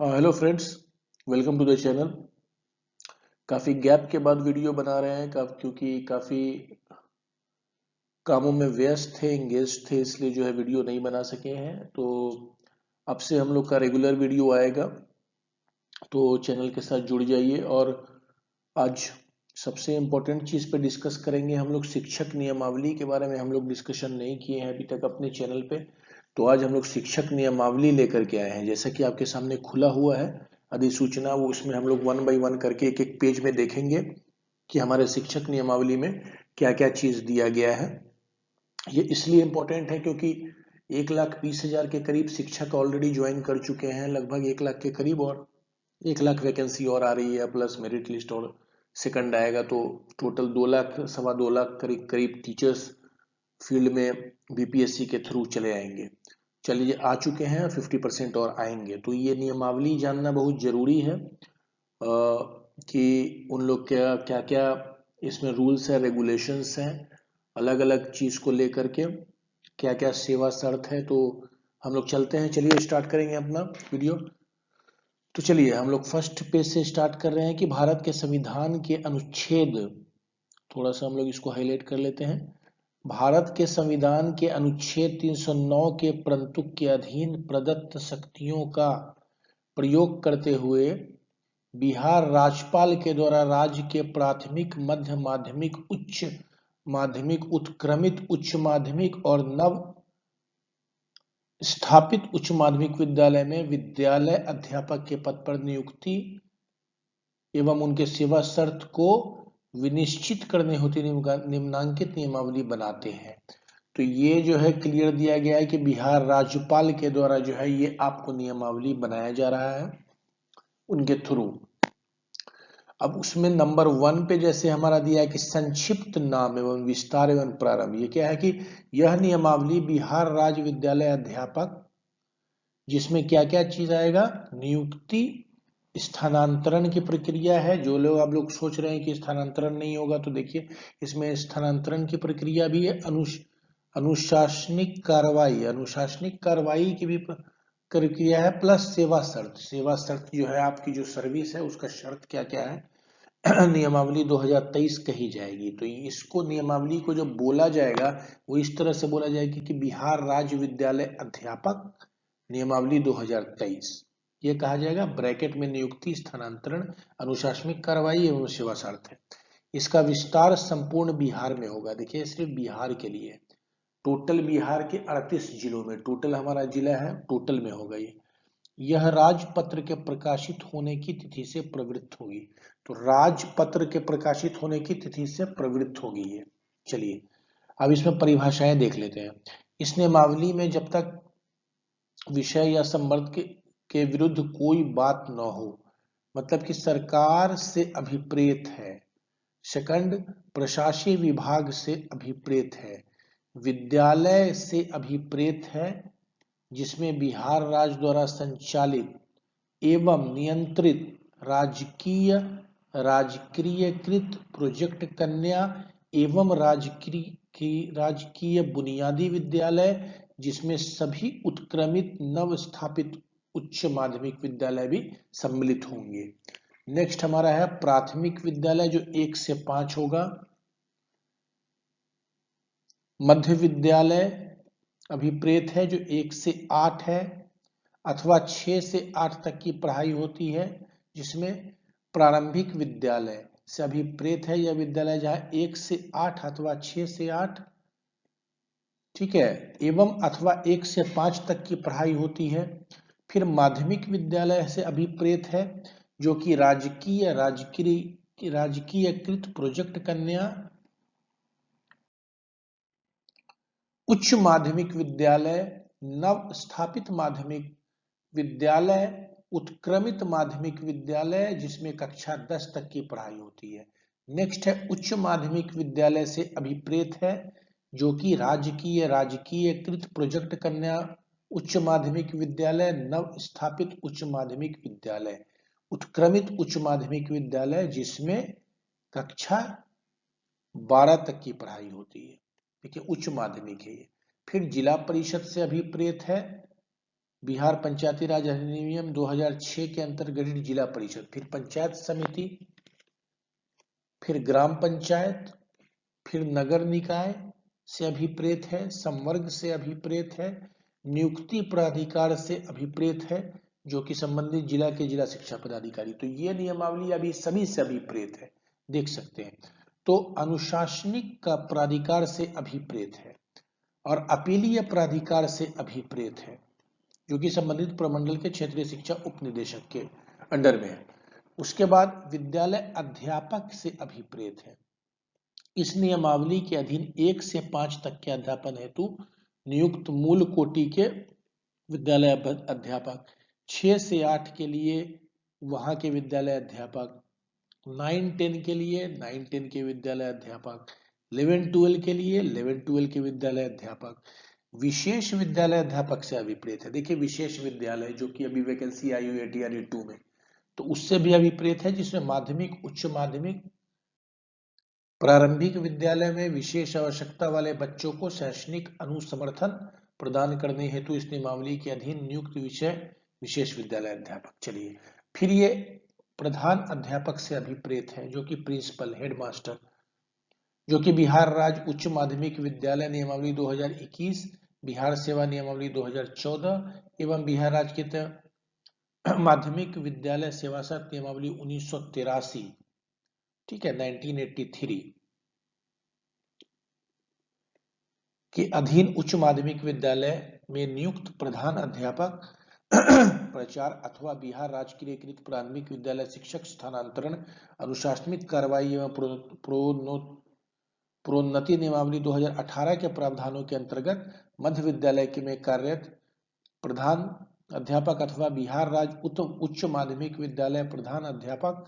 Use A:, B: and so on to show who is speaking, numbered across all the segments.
A: Hello friends, welcome to the channel. काफ़ी gap के बाद वीडियो बना रहे हैं क्योंकि काफ़ी कामों में व्यस्त थे, इंगेज थे, इसलिए जो है वीडियो नहीं बना सके हैं। तो अब से हम लोग का रेगुलर वीडियो आएगा, तो चैनल के साथ जुड़ जाइए। और आज सबसे इम्पोर्टेंट चीज़ पे डिस्कस करेंगे हम लोग। शिक्षक नियमावली के बारे में हम लोग डिस्कशन नहीं किए हैं अभी तक अपने चैनल पे, तो आज हम लोग शिक्षक नियमावली लेकर के आए हैं। जैसा कि आपके सामने खुला हुआ है अधिसूचना, वो उसमें हम लोग वन बाय वन करके एक एक पेज में देखेंगे कि हमारे शिक्षक नियमावली में क्या क्या चीज़ दिया गया है। ये इसलिए इम्पोर्टेंट है क्योंकि 1,20,000 के करीब शिक्षक ऑलरेडी ज्वाइन कर चुके हैं, लगभग 1 लाख के करीब, और 1 लाख वैकेंसी और आ रही है, प्लस मेरिट लिस्ट और सेकंड आएगा, तो टोटल 2 लाख, 2.25 लाख करीब करीब टीचर्स फील्ड में बीपीएससी के थ्रू चले आएंगे। चलिए, आ चुके हैं, 50% और आएंगे। तो ये नियमावली जानना बहुत जरूरी है कि उन लोग क्या क्या क्या इसमें रूल्स है, रेगुलेशंस हैं, अलग अलग चीज को लेकर के क्या क्या सेवा शर्त है। तो हम लोग चलते हैं, चलिए स्टार्ट करेंगे अपना वीडियो। तो चलिए हम लोग फर्स्ट पेज से स्टार्ट कर रहे हैं कि भारत के संविधान के अनुच्छेद, थोड़ा सा हम लोग इसको हाईलाइट कर लेते हैं। भारत के संविधान के अनुच्छेद 309 के प्रंतुक के अधीन प्रदत्त शक्तियों का प्रयोग करते हुए बिहार राज्यपाल के द्वारा राज्य के प्राथमिक, मध्य माध्यमिक, उच्च माध्यमिक, उत्क्रमित उच्च माध्यमिक और नव स्थापित उच्च माध्यमिक विद्यालय में विद्यालय अध्यापक के पद पर नियुक्ति एवं उनके सेवा शर्त को विनिश्चित करने हेतु निम्नांकित नियमावली बनाते हैं। तो ये जो है क्लियर दिया गया है कि बिहार राज्यपाल के द्वारा जो है ये आपको नियमावली बनाया जा रहा है उनके थ्रू। अब उसमें नंबर 1 पे जैसे हमारा दिया है कि संक्षिप्त नाम एवं विस्तार एवं प्रारंभ, ये क्या है कि यह नियमावली बिहार राज्य विद्यालय अध्यापक, जिसमें क्या क्या चीज आएगा, नियुक्ति, स्थानांतरण की प्रक्रिया है। जो लोग आप लोग सोच रहे हैं कि स्थानांतरण नहीं होगा, तो देखिए इसमें स्थानांतरण की प्रक्रिया भी है, अनुशासनिक कार्रवाई की भी प्रक्रिया है, प्लस सेवा शर्त। सेवा शर्त जो है आपकी जो सर्विस है उसका शर्त क्या क्या है, नियमावली 2023 कही जाएगी। तो इसको नियमावली को जो बोला जाएगा वो इस तरह से बोला जाएगा कि बिहार राज्य विद्यालय अध्यापक नियमावली 2023 ये कहा जाएगा। ब्रैकेट में नियुक्ति, स्थानांतरण, अनुशासनिक कार्रवाई एवं सेवा शर्त है। इसका विस्तार संपूर्ण बिहार में होगा। देखिए सिर्फ बिहार के लिए, टोटल बिहार के 38 जिलों में, टोटल हमारा जिला है, टोटल में होगा ये। यह राजपत्र के प्रकाशित होने की तिथि से प्रवृत्त होगी। तो राजपत्र के प्रकाशित होने की तिथि से प्रवृत्त होगी ये। चलिए अब इसमें परिभाषाएं देख लेते हैं। इस नियमावली में जब तक विषय या संवर्ग के विरुद्ध कोई बात न हो, मतलब कि सरकार से अभिप्रेत है, सेकंड प्रशासकीय विभाग से अभिप्रेत है, विद्यालय से अभिप्रेत है, जिसमें बिहार राज्य द्वारा संचालित एवं नियंत्रित राजकीय राजकीयकृत प्रोजेक्ट कन्या एवं राजकीय बुनियादी विद्यालय, जिसमें सभी उत्क्रमित नव स्थापित उच्च माध्यमिक विद्यालय भी सम्मिलित होंगे। नेक्स्ट हमारा है प्राथमिक विद्यालय जो 1 से 5 होगा, मध्य विद्यालय अभिप्रेत है जो 1 से 8 है, अथवा 6 से 8 तक की पढ़ाई होती है, जिसमें प्रारंभिक विद्यालय से अभिप्रेत है यह विद्यालय जहां 1 से 8 अथवा 6 से 8, ठीक है, एवं अथवा 1 से 5 तक की पढ़ाई होती है। फिर माध्यमिक विद्यालय से अभिप्रेत है जो कि राजकीयकृत प्रोजेक्ट कन्या, उच्च माध्यमिक विद्यालय, नव स्थापित माध्यमिक विद्यालय, उत्क्रमित माध्यमिक विद्यालय जिसमें कक्षा 10 तक की पढ़ाई होती है। नेक्स्ट है उच्च माध्यमिक विद्यालय से अभिप्रेत है जो कि राजकीयकृत प्रोजेक्ट कन्या, उच्च माध्यमिक विद्यालय, नव स्थापित उच्च माध्यमिक विद्यालय, उत्क्रमित उच्च माध्यमिक विद्यालय जिसमें कक्षा 12 तक की पढ़ाई होती है। देखिए उच्च माध्यमिक है ये। फिर जिला परिषद से अभिप्रेत है बिहार पंचायती राज अधिनियम 2006 के अंतर्गत जिला परिषद, फिर पंचायत समिति, फिर ग्राम पंचायत, फिर नगर निकाय से अभिप्रेत है, संवर्ग से अभिप्रेत है, नियुक्ति प्राधिकार से अभिप्रेत है, जो कि संबंधित जिला के जिला शिक्षा पदाधिकारी। तो ये नियमावली अभी सभी से अभिप्रेत है, देख सकते हैं। तो अनुशासनिक का प्राधिकार से अभिप्रेत है और अपीलीय प्राधिकार से अभिप्रेत है, जो कि संबंधित प्रमंडल के क्षेत्रीय शिक्षा उप निदेशक के अंडर में है। उसके बाद विद्यालय अध्यापक से अभिप्रेत है। इस नियमावली के अधीन 1 से 5 तक के अध्यापन हेतु नियुक्त मूल कोटि के विद्यालय अध्यापक, 6 से 8 के लिए वहां के विद्यालय अध्यापक, 9-10 के लिए 9-10 के विद्यालय अध्यापक, 11-12 के लिए 11-12 के विद्यालय अध्यापक, विशेष विद्यालय अध्यापक से अभिप्रेत है। देखिए विशेष विद्यालय जो कि अभी वैकेंसी आई हुई है TRE 2 में, तो उससे भी अभिप्रेत है, जिसमें माध्यमिक, उच्च माध्यमिक, प्रारंभिक विद्यालय में विशेष आवश्यकता वाले बच्चों को शैक्षणिक अनुसमर्थन प्रदान करने हेतु इस नियमावली के अधीन नियुक्त विषय विशेष विद्यालय अध्यापक। चलिए, फिर ये प्रधान अध्यापक से अभिप्रेत है, जो कि प्रिंसिपल, हेडमास्टर, जो कि बिहार राज्य उच्च माध्यमिक विद्यालय नियमावली 2021, बिहार सेवा नियमावली 2014 एवं बिहार राज्य के माध्यमिक विद्यालय सेवा शर्त नियमावली 1983, ठीक है, 1983 के अधीन उच्च माध्यमिक विद्यालय में नियुक्त प्रधान अध्यापक, प्रचार अथवा बिहार राजकीयकृत प्राथमिक विद्यालय शिक्षक स्थानांतरण, अनुशासनिक कार्रवाई एवं प्रोन्नति नियमावली 2018 के प्रावधानों के अंतर्गत मध्य विद्यालय में कार्यरत प्रधान अध्यापक अथवा बिहार राज्य उच्च माध्यमिक विद्यालय प्रधान अध्यापक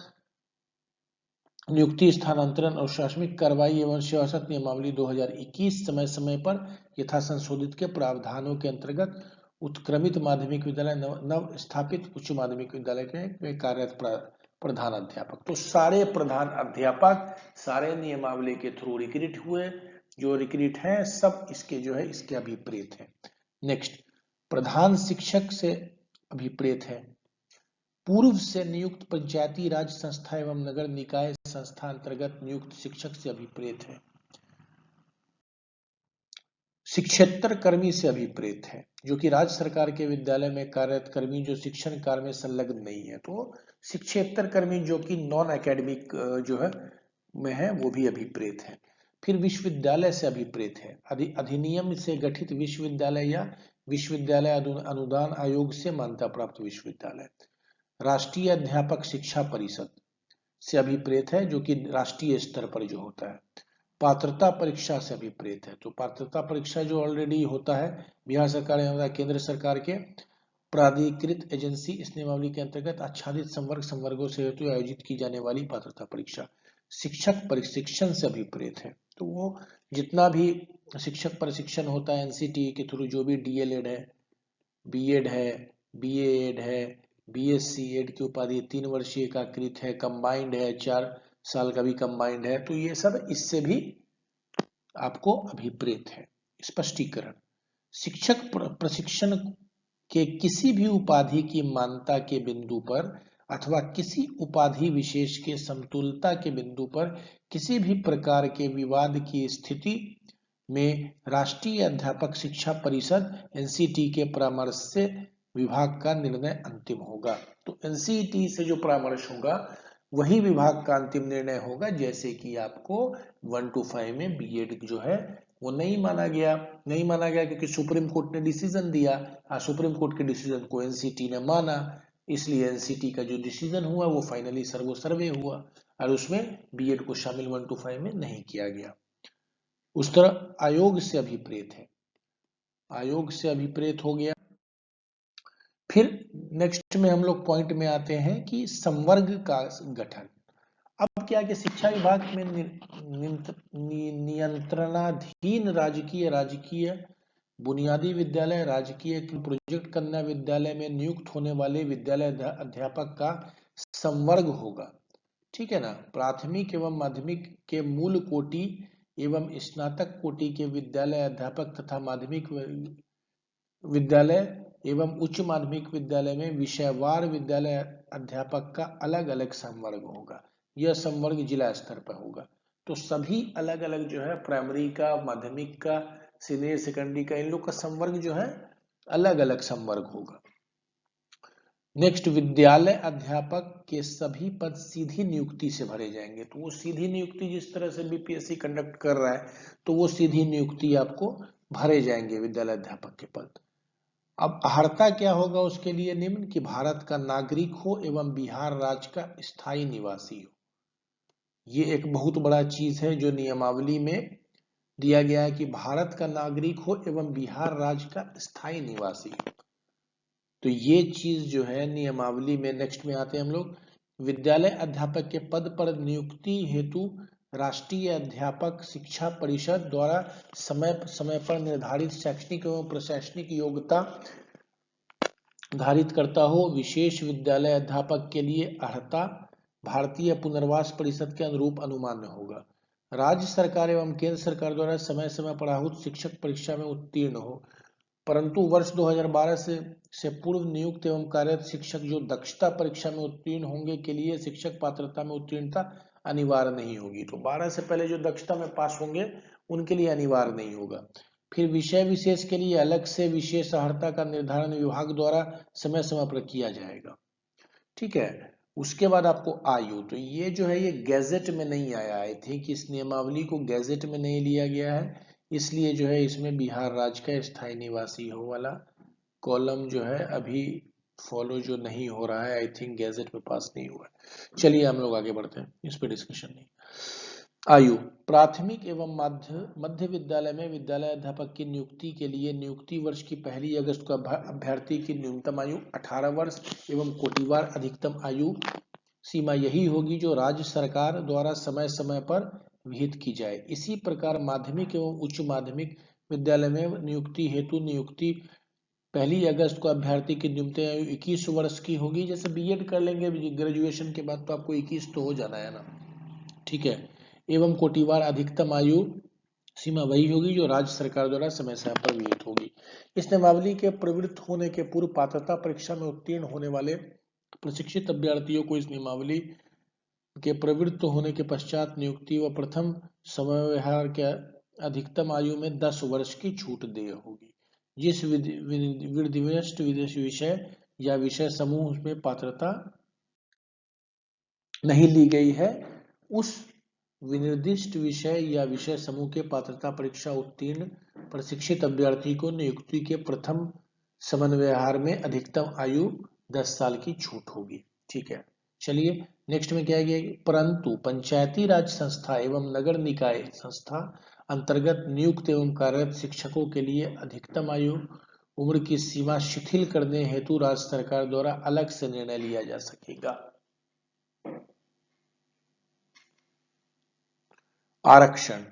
A: नियुक्ति, स्थानांतरण, अनुशासनिक कार्रवाई एवं सेवाशर्त नियमावली 2021 समय समय पर यथा संशोधित के प्रावधानों के अंतर्गत उत्क्रमित माध्यमिक विद्यालय, नव स्थापित उच्च माध्यमिक विद्यालय में कार्यरत प्रधान अध्यापक। तो सारे प्रधान अध्यापक सारे नियमावली के थ्रू रिक्रूट हुए, जो रिक्रूट हैं सब इसके जो है इसके अभिप्रेत है। नेक्स्ट, प्रधान शिक्षक से अभिप्रेत है, पूर्व से नियुक्त पंचायती राज संस्था एवं नगर निकाय संस्था अंतर्गत नियुक्त शिक्षक से अभिप्रेत है। शिक्षेत्तर कर्मी से अभिप्रेत है, जो कि राज्य सरकार के विद्यालय में कार्यरत कर्मी जो शिक्षण कार्य में संलग्न नहीं है, तो शिक्षेत्तर कर्मी जो कि नॉन एकेडमिक जो है में है, वो भी अभिप्रेत है। फिर विश्वविद्यालय से अभिप्रेत है, अधिनियम से गठित विश्वविद्यालय या विश्वविद्यालय अनुदान आयोग से मान्यता प्राप्त विश्वविद्यालय। राष्ट्रीय अध्यापक शिक्षा परिषद से अभिप्रेत है, जो कि राष्ट्रीय स्तर पर जो होता है। पात्रता परीक्षा से अभिप्रेत है, तो पात्रता परीक्षा जो ऑलरेडी होता है बिहार सरकार या केंद्र सरकार के प्राधिकृत एजेंसी, इस नियमावली के अंतर्गत आच्छादित संवर्गों से हेतु आयोजित की जाने वाली पात्रता परीक्षा। शिक्षक प्रशिक्षण से अभिप्रेत है, तो वो जितना भी शिक्षक प्रशिक्षण होता है NCT के थ्रू, जो भी DLED है, BEd है, BAed है, BSc एड की उपाधि 3 वर्षीय का कृत है, कंबाइंड है, 4 साल का भी कंबाइंड है, तो ये सब इससे भी आपको अभिप्रेत है। स्पष्टीकरण, शिक्षक प्रशिक्षण के किसी भी उपाधि की मान्यता के बिंदु पर अथवा किसी उपाधि विशेष के समतुलता के बिंदु पर किसी भी प्रकार के विवाद की स्थिति में राष्ट्रीय अध्यापक शिक्षा परिषद NCT के परामर्श से विभाग का निर्णय अंतिम होगा। तो NCT से जो परामर्श होगा वही विभाग का अंतिम निर्णय होगा। जैसे कि आपको 1 to 5 में BEd जो है वो नहीं माना गया क्योंकि सुप्रीम कोर्ट ने डिसीजन दिया। सुप्रीम कोर्ट के डिसीजन को NCT ने माना, इसलिए NCT का जो डिसीजन हुआ वो फाइनली सर्वे हुआ और उसमें BEd को शामिल 1 to 5 में नहीं किया गया। उस तरह आयोग से अभिप्रेत है, आयोग से अभिप्रेत हो गया। फिर नेक्स्ट में हम लोग पॉइंट में आते हैं कि संवर्ग का गठन। अब क्या कि शिक्षा विभाग में नियंत्रणाधीन राजकीय बुनियादी विद्यालय, राजकीय प्रोजेक्ट कन्या विद्यालय में नियुक्त होने वाले विद्यालय अध्यापक का संवर्ग होगा, ठीक है ना। प्राथमिक एवं माध्यमिक के मूल कोटि एवं स्नातक कोटि के विद्यालय अध्यापक तथा माध्यमिक विद्यालय एवं उच्च माध्यमिक विद्यालय में विषयवार विद्यालय अध्यापक का अलग अलग संवर्ग होगा। यह संवर्ग जिला स्तर पर होगा। तो सभी अलग अलग जो है प्राइमरी का, माध्यमिक का, सीनियर सेकेंडरी का, इन लोग का संवर्ग जो है अलग अलग संवर्ग होगा। नेक्स्ट, विद्यालय अध्यापक के सभी पद सीधी नियुक्ति से भरे जाएंगे। तो वो सीधी नियुक्ति जिस तरह से बीपीएससी कंडक्ट कर रहा है, तो वो सीधी नियुक्ति आपको भरे जाएंगे विद्यालय अध्यापक के पद। अब अर्हता क्या होगा उसके लिए? निम्न कि भारत का नागरिक हो एवं बिहार राज्य का स्थायी निवासी हो। ये एक बहुत बड़ा चीज है जो नियमावली में दिया गया है कि भारत का नागरिक हो एवं बिहार राज्य का स्थायी निवासी हो। तो ये चीज जो है नियमावली में, नेक्स्ट में आते हैं हम लोग। विद्यालय अध्यापक के पद पर नियुक्ति हेतु राष्ट्रीय अध्यापक शिक्षा परिषद द्वारा समय समय पर निर्धारित शैक्षणिक एवं प्रशासनिक योग्यता धारित करता हो। विशेष विद्यालय अध्यापक के लिए अर्हता भारतीय पुनर्वास परिषद के अनुरूप अनुमान्य होगा। राज्य सरकार एवं केंद्र सरकार द्वारा समय समय पर आहूत शिक्षक परीक्षा में उत्तीर्ण हो, परंतु वर्ष 2012 से पूर्व नियुक्त एवं कार्यरत शिक्षक जो दक्षता परीक्षा में उत्तीर्ण होंगे के लिए शिक्षक पात्रता में उत्तीर्णता अनिवार्य नहीं होगी। तो 12 से पहले जो दक्षता में पास होंगे उनके लिए अनिवार्य नहीं होगा। फिर विषय विशेष के लिए अलग से विशेष अर्हता का निर्धारण विभाग द्वारा समय समय पर किया जाएगा। ठीक है। उसके बाद आपको आयु, तो ये जो है ये गैजेट में नहीं आया। आई थिंक इस नियमावली को गैजेट में नहीं लिया गया है, इसलिए जो है इसमें बिहार राज्य का स्थायी निवासी हो वाला कॉलम जो है अभी फॉलो जो नहीं हो रहा है। आई थिंक गैजेट में पास नहीं हुआ है। चलिए हम लोग आगे बढ़ते हैं, इस पे डिस्कशन नहीं। आयु, प्राथमिक एवं मध्य विद्यालय में विद्यालय अध्यापक की नियुक्ति के लिए नियुक्ति वर्ष की 1 अगस्त को अभ्यर्थी की न्यूनतम आयु 18 वर्ष एवं कोटिवार अधिकतम आयु सीमा यही होगी जो राज्य सरकार द्वारा समय समय पर विहित की जाए। इसी प्रकार माध्यमिक एवं उच्च माध्यमिक विद्यालय में नियुक्ति हेतु नियुक्ति 1 अगस्त को अभ्यर्थी की न्यूनतम आयु 21 वर्ष की होगी। जैसे बीएड कर लेंगे ग्रेजुएशन के बाद तो आपको 21 तो हो जाना है ना। ठीक है। एवं कोटिवार अधिकतम आयु सीमा वही होगी जो राज्य सरकार द्वारा समय समय पर विहित होगी। इस नियमावली के प्रवृत्त होने के पूर्व पात्रता परीक्षा में उत्तीर्ण होने वाले प्रशिक्षित अभ्यर्थियों को इस नियमावली के प्रवृत्त होने के पश्चात नियुक्ति व प्रथम समव्यवहार के अधिकतम आयु में 10 वर्ष की छूट देय होगी। जिस विधिवत विषय या विषय समूह में पात्रता नहीं ली गई है, उस विनिर्दिष्ट विषय या विषय समूह के पात्रता परीक्षा उत्तीर्ण प्रशिक्षित अभ्यर्थी को नियुक्ति के प्रथम समन्वयहार में अधिकतम आयु 10 साल की छूट होगी। ठीक है। चलिए नेक्स्ट में क्या है, परंतु पंचायती राज संस्था एवं नगर निकाय संस्था अंतर्गत नियुक्त एवं कार्यरत शिक्षकों के लिए अधिकतम आयु उम्र की सीमा शिथिल करने हेतु राज्य सरकार द्वारा अलग से निर्णय लिया जा सकेगा। आरक्षण,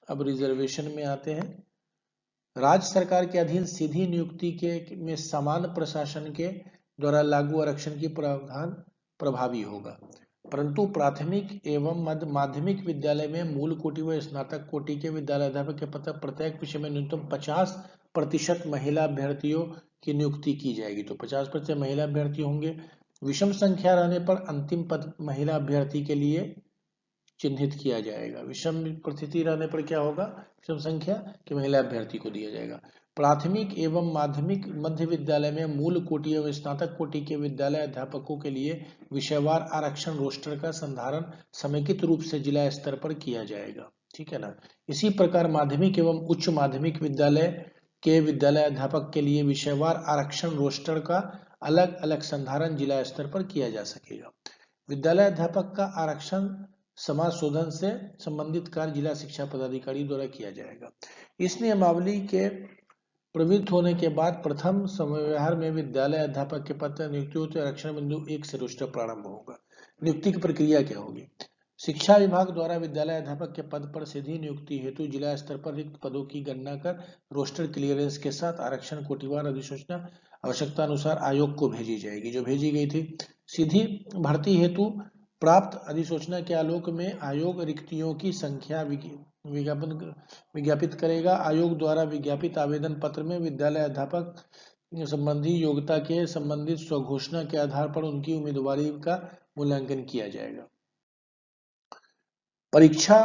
A: अब रिजर्वेशन में आते हैं। राज्य सरकार के अधीन सीधी नियुक्ति के में सामान्य प्रशासन के द्वारा लागू आरक्षण की प्रावधान प्रभावी होगा, परंतु प्राथमिक एवं माध्यमिक विद्यालय में मूल कोटि व स्नातक कोटि के विद्यालय अध्यापक के पद प्रत्येक विषय में न्यूनतम 50% महिला अभ्यर्थियों की नियुक्ति की जाएगी। तो 50% महिला अभ्यर्थी होंगे। विषम संख्या रहने पर अंतिम पद महिला अभ्यर्थी के लिए चिन्हित किया जाएगा। विषम परिस्थिति रहने पर क्या होगा, विषम संख्या कि महिला अभ्यर्थी को दिया जाएगा। प्राथमिक एवं माध्यमिक मध्य विद्यालय में मूल कोटि एवं स्नातक कोटि के विद्यालय अध्यापकों के लिए विषयवार आरक्षण रोस्टर का संधारण समेकित रूप से जिला स्तर पर किया जाएगा। ठीक है ना। इसी प्रकार माध्यमिक एवं उच्च माध्यमिक विद्यालय के विद्यालय अध्यापक के लिए विषयवार आरक्षण रोस्टर का अलग अलग संधारण जिला स्तर पर किया जा सकेगा। विद्यालय अध्यापक का आरक्षण समाशोधन से संबंधित कार्य जिला शिक्षा पदाधिकारी द्वारा किया जाएगा। इस नियमावली के प्रवृत्त होने के बाद प्रथम समव्यवहार में विद्यालय अध्यापक के पद पर नियुक्ति होती है। आरक्षण बिंदु 1 से रोस्टर प्रारंभ होगा। नियुक्ति की प्रक्रिया क्या होगी? शिक्षा विभाग द्वारा विद्यालय अध्यापक के पद पर सीधी नियुक्ति हेतु जिला स्तर पर रिक्त पदों की गणना कर रोस्टर क्लियरेंस के साथ आरक्षण कोटिवार अधिसूचना आवश्यकता अनुसार आयोग को भेजी जाएगी, जो भेजी गई थी। सीधी भर्ती हेतु प्राप्त अधिसूचना के आलोक में आयोग रिक्तियों की संख्या विज्ञापित करेगा। आयोग द्वारा विज्ञापित आवेदन पत्र में विद्यालय अध्यापक संबंधी योग्यता के संबंधित स्वघोषणा के आधार पर उनकी उम्मीदवारी का मूल्यांकन किया जाएगा। परीक्षा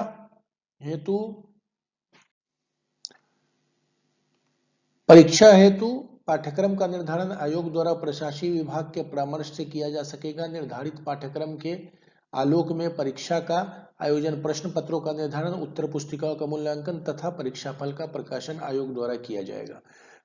A: हेतु पाठ्यक्रम का निर्धारण आयोग द्वारा प्रशासकीय विभाग के परामर्श से किया जा सकेगा। निर्धारित पाठ्यक्रम के आलोक में परीक्षा का आयोजन, प्रश्न पत्रों का निर्धारण, उत्तर पुस्तिकाओं का मूल्यांकन तथा परीक्षा फल का प्रकाशन आयोग द्वारा किया जाएगा।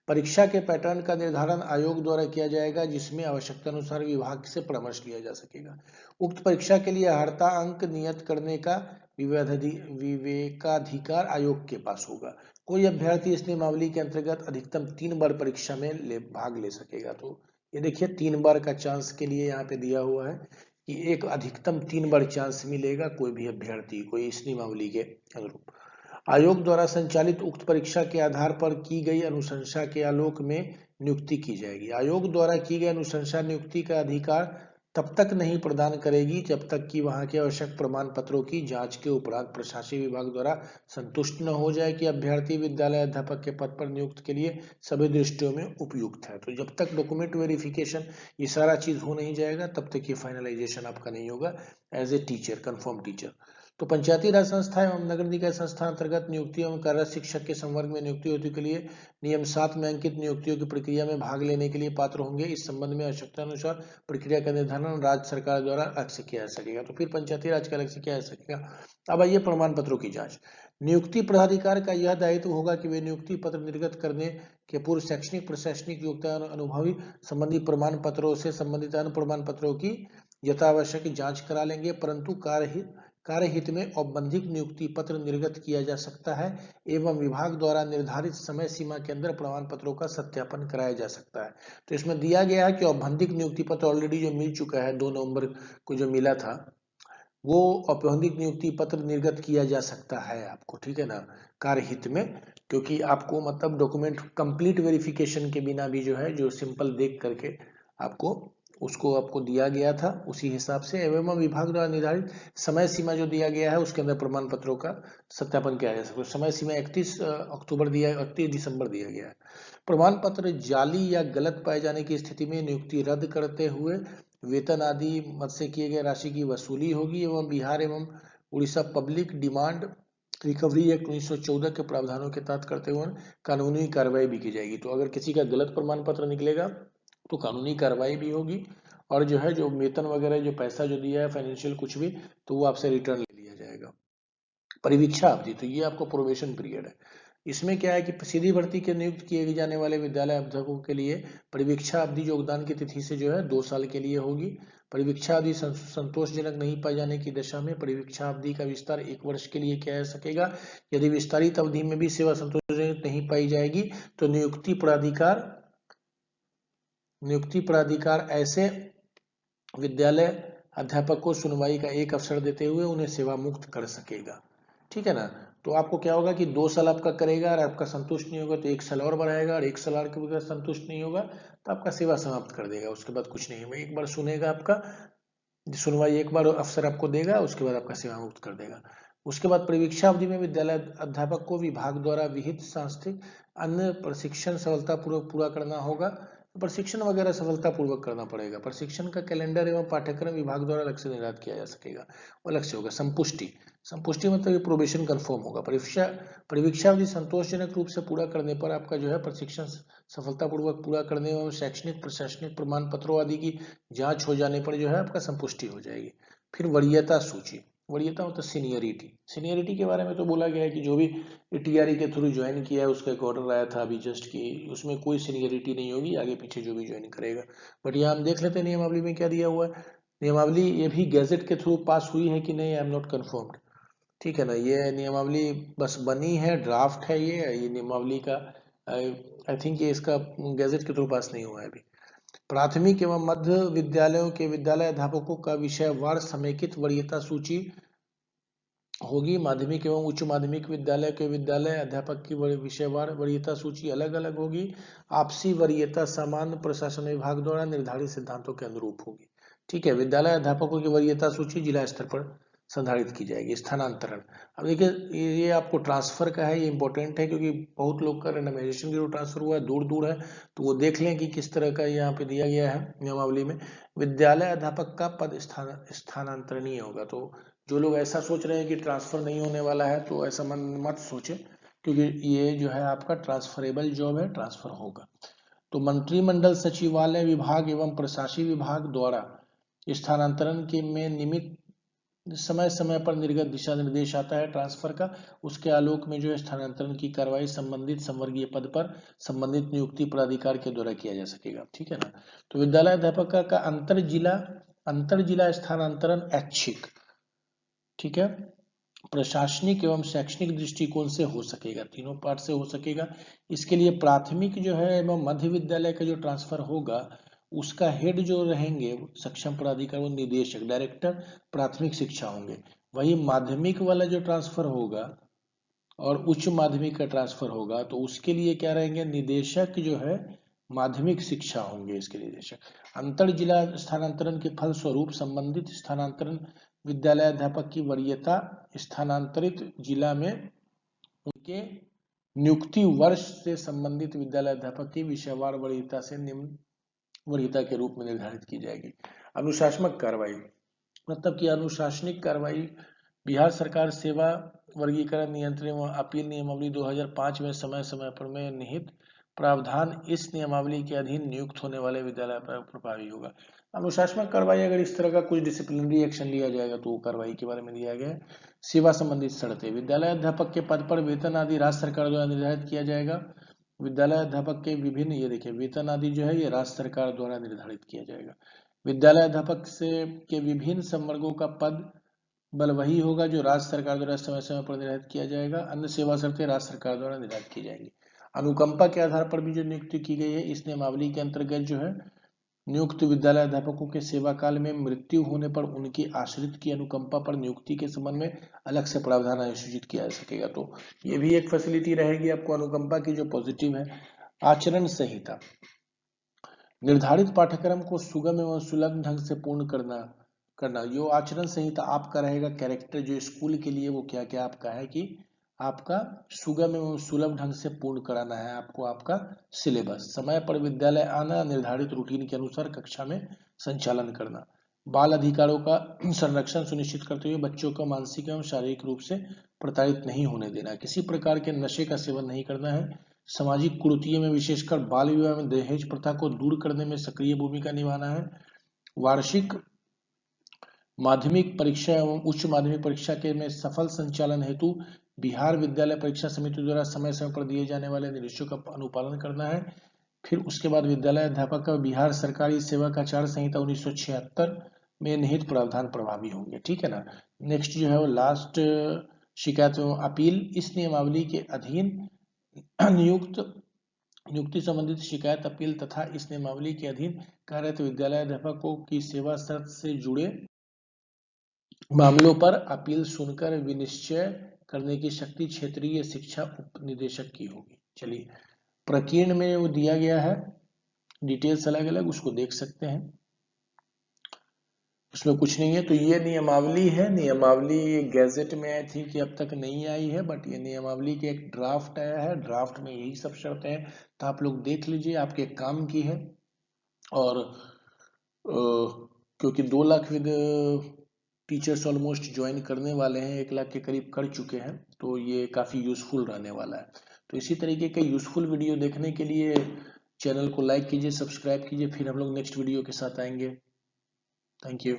A: परीक्षा के पैटर्न का निर्धारण आयोग द्वारा किया जाएगा, जिसमें आवश्यकता अनुसार विभाग से परामर्श लिया जा सकेगा। उक्त परीक्षा के लिए अर्हता अंक नियत करने का विवेकाधिकार आयोग के पास होगा। कोई अभ्यर्थी इस नियमावली के अंतर्गत अधिकतम 3 बार परीक्षा में भाग ले सकेगा। तो ये देखिए 3 बार का चांस के लिए यहाँ पे दिया हुआ है कि एक अधिकतम 3 बार चांस मिलेगा कोई भी अभ्यर्थी को इस नियमावली के अनुरूप। आयोग द्वारा संचालित उक्त परीक्षा के आधार पर की गई अनुशंसा के आलोक में नियुक्ति की जाएगी। आयोग द्वारा की गई अनुशंसा नियुक्ति का अधिकार तब तक नहीं प्रदान करेगी जब तक कि वहां के आवश्यक प्रमाण पत्रों की जांच के उपरांत प्रशासकीय विभाग द्वारा संतुष्ट न हो जाए कि अभ्यर्थी विद्यालय अध्यापक के पद पर नियुक्त के लिए सभी दृष्टियों में उपयुक्त है। तो जब तक डॉक्यूमेंट वेरिफिकेशन ये सारा चीज हो नहीं जाएगा तब तक ये फाइनलाइजेशन आपका नहीं होगा as a teacher, confirm teacher. तो पंचायती राज संस्था एवं नगर निकाय संस्था अंतर्गत नियुक्ति एवं कार्यरत शिक्षक के संवर्ग में नियुक्ति हेतु के लिए नियम 7 में अंकित नियुक्तियों की प्रक्रिया में भाग लेने के लिए पात्र होंगे। इस संबंध में आवश्यकता अनुसार प्रक्रिया का निर्धारण राज्य सरकार द्वारा अलग से किया जा सकेगा। तो फिर पंचायती राज का अलग से किया जा सकेगा। अब आइए प्रमाण पत्रों की जांच। नियुक्ति प्राधिकार का यह दायित्व होगा कि वे नियुक्ति पत्र निर्गत करने के पूर्व शैक्षणिक प्रशासनिक योग्यता और अनुभवी संबंधी प्रमाण पत्रों से संबंधित अन्य प्रमाण पत्रों की यथावश्यक जांच करा लेंगे, परंतु कार्यहित में औपबंधिक नियुक्ति पत्र निर्गत किया जा सकता है एवं विभाग द्वारा निर्धारित समय सीमा के अंदर प्रमाण पत्रों का सत्यापन कराया जा सकता है। तो इसमें दिया गया है कि औपबंधिक नियुक्ति पत्र ऑलरेडी जो मिल चुका है 2 नवंबर को जो मिला था, वो औपबंधिक नियुक्ति पत्र निर्गत किया जा सकता है आपको, ठीक है ना, कार्यहित में, क्योंकि आपको मतलब डॉक्यूमेंट कंप्लीट वेरिफिकेशन के बिना भी जो है जो सिंपल देख करके आपको दिया गया था उसी हिसाब से एवं विभाग द्वारा निर्धारित समय सीमा जो दिया गया है उसके अंदर प्रमाण पत्रों का सत्यापन किया जा सकता है। समय सीमा 31 दिसंबर दिया गया है। प्रमाण पत्र जाली या गलत पाए जाने की स्थिति में नियुक्ति रद्द करते हुए वेतन आदि मद से किए गए राशि की वसूली होगी एवं बिहार एवं Orissa public demand recovery act 1914 के प्रावधानों के तहत करते हुए कानूनी कार्रवाई भी की जाएगी। तो अगर किसी का गलत प्रमाण पत्र निकलेगा तो कानूनी कार्रवाई भी होगी और जो है जो वेतन वगैरह जो पैसा जो दिया है फाइनेंशियल कुछ भी तो वो आपसे रिटर्न ले लिया जाएगा। परिवीक्षा अवधि, तो ये आपको प्रोबेशन पीरियड है। इसमें क्या है कि सीधी भर्ती के नियुक्त किए जाने वाले विद्यालय अध्यापकों के लिए परिवीक्षा अवधि योगदान की तिथि से जो है 2 साल के लिए होगी। परिवीक्षा अवधि संतोषजनक नहीं पाए जाने की दशा में परिवीक्षा अवधि का विस्तार 1 वर्ष के लिए किया जा सकेगा। यदि विस्तारित अवधि में भी सेवा संतोषजनक नहीं पाई जाएगी तो नियुक्ति प्राधिकार ऐसे विद्यालय अध्यापक को सुनवाई का एक अवसर देते हुए उन्हें सेवा मुक्त कर सकेगा, ठीक है ना। तो आपको क्या होगा कि 2 साल आपका करेगा और आपका संतुष्ट नहीं होगा तो 1 साल और बढ़ाएगा और 1 साल के बगैर संतुष्ट नहीं होगा तो आपका सेवा समाप्त कर देगा। उसके बाद कुछ नहीं, एक बार सुनेगा, आपका सुनवाई एक बार अवसर आपको देगा, उसके बाद आपका सेवा मुक्त कर देगा। उसके बाद परिवीक्षा अवधि में विद्यालय अध्यापक को विभाग द्वारा विहित सांस्कृतिक अन्य प्रशिक्षण सफलतापूर्वक पूरा करना होगा। प्रशिक्षण वगैरह सफलतापूर्वक करना पड़ेगा। प्रशिक्षण का कैलेंडर एवं पाठ्यक्रम विभाग द्वारा अलग से निर्धारित किया जा सकेगा, वो अलग से होगा। संपुष्टि मतलब ये प्रोबेशन कंफर्म होगा। परिवीक्षा अवधि संतोषजनक रूप से पूरा करने पर आपका जो है प्रशिक्षण सफलतापूर्वक पूरा करने एवं शैक्षणिक प्रशासनिक प्रमाण पत्रों आदि की जांच हो जाने पर जो है आपका संपुष्टि हो जाएगी। फिर वरीयता सूची, वरीयता मतलब सीनियरिटी के बारे में तो बोला गया है कि जो भी टीआरई के थ्रू ज्वाइन किया है उसका एक ऑर्डर आया था अभी जस्ट की, उसमें कोई सीनियरिटी नहीं होगी आगे पीछे जो भी ज्वाइन करेगा। बट यहाँ हम देख लेते हैं नियमावली में क्या दिया हुआ है। नियमावली ये भी गैजेट के थ्रू पास हुई है कि नहीं, आई एम नॉट कन्फर्म्ड, ठीक है ना। ये नियमावली बस बनी है, ड्राफ्ट है ये नियमावली का। आई थिंक ये इसका गैजेट के थ्रू पास नहीं हुआ है अभी। प्राथमिक एवं मध्य विद्यालयों के विद्यालय अध्यापकों का विषयवार समेकित वरीयता सूची होगी। माध्यमिक एवं उच्च माध्यमिक विद्यालय के विद्यालय अध्यापक की विषयवार वरीयता सूची अलग अलग होगी। आपसी वरीयता सामान्य प्रशासन विभाग द्वारा निर्धारित सिद्धांतों के अनुरूप होगी, ठीक है। विद्यालय अध्यापकों की वरीयता सूची जिला स्तर पर संधारित की जाएगी। स्थानांतरण, अब देखिए ये आपको ट्रांसफर का है, ये इंपॉर्टेंट है क्योंकि बहुत लोग का रेंडमाइजेशन के जो ट्रांसफर हुआ है दूर दूर है, तो वो देख लें कि किस तरह का यहाँ पे दिया गया है नियमावली में। विद्यालय अध्यापक का पद स्थानांतरणीय होगा। तो जो लोग ऐसा सोच रहे हैं कि ट्रांसफर नहीं होने वाला है, तो ऐसा मत सोचे, क्योंकि ये जो है आपका ट्रांसफरेबल जॉब है, ट्रांसफर होगा। तो मंत्रिमंडल सचिवालय विभाग एवं प्रशासनिक विभाग द्वारा स्थानांतरण के में निमित्त समय समय पर निर्गत दिशा निर्देश आता है ट्रांसफर का। उसके आलोक में जो है स्थानांतरण की कार्रवाई संबंधित संवर्गीय पद पर संबंधित नियुक्ति प्राधिकार के द्वारा किया जा सकेगा। ठीक है ना। तो विद्यालय अध्यापक का अंतर जिला स्थानांतरण ऐच्छिक, ठीक है, प्रशासनिक एवं शैक्षणिक दृष्टिकोण से हो सकेगा, तीनों पार्ट से हो सकेगा। इसके लिए प्राथमिक जो है एवं मध्य विद्यालय का जो ट्रांसफर होगा, उसका हेड जो रहेंगे सक्षम प्राधिकार वो निदेशक, डायरेक्टर प्राथमिक शिक्षा होंगे। वही माध्यमिक वाला जो ट्रांसफर होगा और उच्च माध्यमिक का ट्रांसफर होगा, तो उसके लिए क्या रहेंगे, निदेशक जो है माध्यमिक शिक्षा होंगे इसके निदेशक। अंतर जिला स्थानांतरण के फलस्वरूप संबंधित स्थानांतरण विद्यालय अध्यापक की वरीयता स्थानांतरित जिला में उनके नियुक्ति वर्ष से संबंधित विद्यालय अध्यापक की विषयवार वरीयता से निम्न वरीयता के रूप में निर्धारित की जाएगी। अनुशासनात्मक कार्रवाई, मतलब कि अनुशासनिक कार्रवाई बिहार सरकार सेवा वर्गीकरण नियंत्रण एवं अपील नियमावली 2005 में समय समय पर में निहित प्रावधान इस नियमावली के अधीन नियुक्त होने वाले विद्यालय पर प्रभावी होगा। अनुशासनात्मक कार्रवाई, अगर इस तरह का कुछ डिसिप्लिनरी एक्शन लिया जाएगा तो कार्रवाई के बारे में दिया गया है। सेवा संबंधित शर्तें, विद्यालय अध्यापक के पद पर वेतन आदि राज्य सरकार द्वारा निर्धारित किया जाएगा। विद्यालय अध्यापक के विभिन्न, ये देखिए वेतन आदि जो है ये राज्य सरकार द्वारा निर्धारित किया जाएगा। विद्यालय अध्यापक से के विभिन्न संवर्गों का पद बल वही होगा जो राज्य सरकार द्वारा समय समय पर निर्धारित किया जाएगा। अन्य सेवा शर्तें राज्य सरकार द्वारा निर्धारित की जाएंगी। अनुकंपा के आधार पर भी जो नियुक्ति की गई है, इस नियमावली के अंतर्गत जो है नियुक्त विद्यालय अध्यापकों के सेवा काल में मृत्यु होने पर उनकी आश्रित की अनुकंपा पर नियुक्ति के संबंध में अलग से प्रावधान अधिसूचित किया जा सकेगा। तो ये भी एक फैसिलिटी रहेगी आपको अनुकंपा की, जो पॉजिटिव है। आचरण संहिता, निर्धारित पाठ्यक्रम को सुगम एवं सुलभ ढंग से पूर्ण करना। जो आचरण संहिता आपका रहेगा कैरेक्टर जो स्कूल के लिए, वो क्या क्या आपका है कि आपका सुगम एवं सुलभ ढंग से पूर्ण कराना है आपको आपका सिलेबस। समय पर विद्यालय आना, निर्धारित रूटीन के अनुसार कक्षा में संचालन करना। बाल अधिकारों का संरक्षण सुनिश्चित करते हुए बच्चों को मानसिक एवं शारीरिक रूप से प्रताड़ित नहीं होने देना। किसी प्रकार के नशे का सेवन नहीं करना है। सामाजिक कुरीतियों में विशेषकर बाल विवाह में दहेज प्रथा को दूर करने में सक्रिय भूमिका निभाना है। वार्षिक माध्यमिक परीक्षा एवं उच्च माध्यमिक परीक्षा के में सफल संचालन हेतु बिहार विद्यालय परीक्षा समिति द्वारा समय समय पर दिए जाने वाले निर्देशों का अनुपालन करना है। फिर उसके बाद विद्यालय अध्यापक का बिहार सरकारी सेवक आचार संहिता 1976 में निहित प्रावधान प्रभावी होंगे। ठीक है ना। नेक्स्ट जो है वो लास्ट शिकायत एवं अपील, इस नियमावली के अधीन नियुक्ति संबंधित शिकायत अपील तथा इस नियमावली के अधीन कार्यरत विद्यालय अध्यापकों की सेवा शर्त से जुड़े मामलों पर अपील सुनकर विनिश्चय करने की शक्ति क्षेत्रीय शिक्षा उप निदेशक की होगी। चलिए, प्रकीर्ण में वो दिया गया है डिटेल्स अलग अलग, उसको देख सकते हैं, उसमें कुछ नहीं है। तो ये नियमावली है, नियमावली गैजेट में आई थी कि अब तक नहीं आई है, बट ये नियमावली के एक ड्राफ्ट आया है, ड्राफ्ट में यही सब शर्तें हैं, तो आप लोग देख लीजिए, आपके काम की है। और क्योंकि 2 lakh with teachers almost join करने वाले हैं, 1 लाख के करीब कर चुके हैं, तो ये काफ़ी यूजफुल रहने वाला है। तो इसी तरीके के यूजफुल वीडियो देखने के लिए चैनल को लाइक कीजिए, सब्सक्राइब कीजिए, फिर हम लोग नेक्स्ट वीडियो के साथ आएंगे। Thank you.